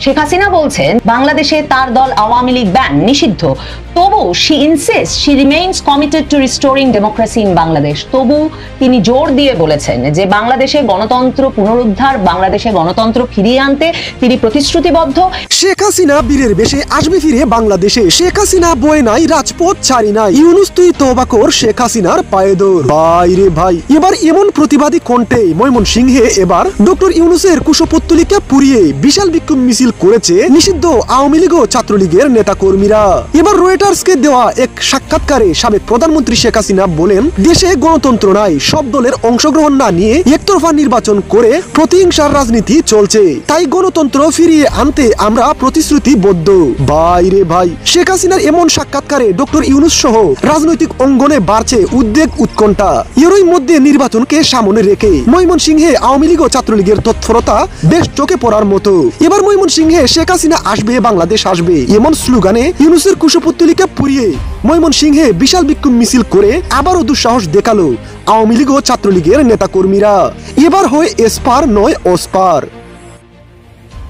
শেখ হাসিনা বলছেন বাংলাদেশে তার দল আওয়ামী লীগ ব্যান নিষিদ্ধ, তবু she insists she remains committed to restoring democracy in Bangladesh. তবু তিনি জোর দিয়ে বলেছেন যে বাংলাদেশে গণতন্ত্র পুনরুদ্ধার, বাংলাদেশে গণতন্ত্র ফিরিয়ে আনতে তিনি প্রতিশ্রুতিবদ্ধ। শেখ হাসিনা বীরের বেশে আসবে ফিরে বাংলাদেশে। শেখ হাসিনা বয়ে নাই রাজপথ ছাড়ি নাই, ইউনুস তুই তওবা কর শেখ হাসিনার পায়ে দৌড়। ভাই রে ভাই, এবার এমন প্রতিবাদী কণ্ঠে ময়মনসিংহে এবার ডক্টর ইউনুসের কুশপুত্তলিকা পুড়িয়ে বিশাল বিক্ষোভ মিছিল করেছে নিষিদ্ধ আওয়ামী লীগ ও ছাত্রলীগের নেতা কর্মীরা। এবার রয়টার্সকে দেওয়া এক সাক্ষাৎকারে সাবেক প্রধানমন্ত্রী শেখ হাসিনা বলেন, দেশে গণতন্ত্র নাই, সব দলের অংশগ্রহণ না নিয়ে একতরফা নির্বাচন করে প্রতিহিংসার রাজনীতি চলছে, তাই গণতন্ত্র ফিরিয়ে আনতে আমরা প্রতিশ্রুতিবদ্ধ। ভাই রে ভাই, শেখ হাসিনার এমন সাক্ষাৎকারে ডক্টর ইউনুস সহ রাজনৈতিক অঙ্গনে বাড়ছে উদ্বেগ উৎকণ্ঠা। এরই মধ্যে নির্বাচনকে সামনে রেখে ময়মনসিংহে আওয়ামী লীগ ও ছাত্রলীগের তৎপরতা বেশ চোখে পড়ার মতো। এবার ময়মনসিংহে শেখ হাসিনা আসবে, বাংলাদেশ আসবে এমন স্লোগানে ইউনুসের কুশপুত্তলিকা পুড়িয়ে ময়মনসিংহে বিশাল বিক্ষোভ মিছিল করে আবারও দুঃসাহস দেখালো আওয়ামী লীগ ও ছাত্রলীগের নেতা কর্মীরা। এবার হয় এসপার নয় ওসপার।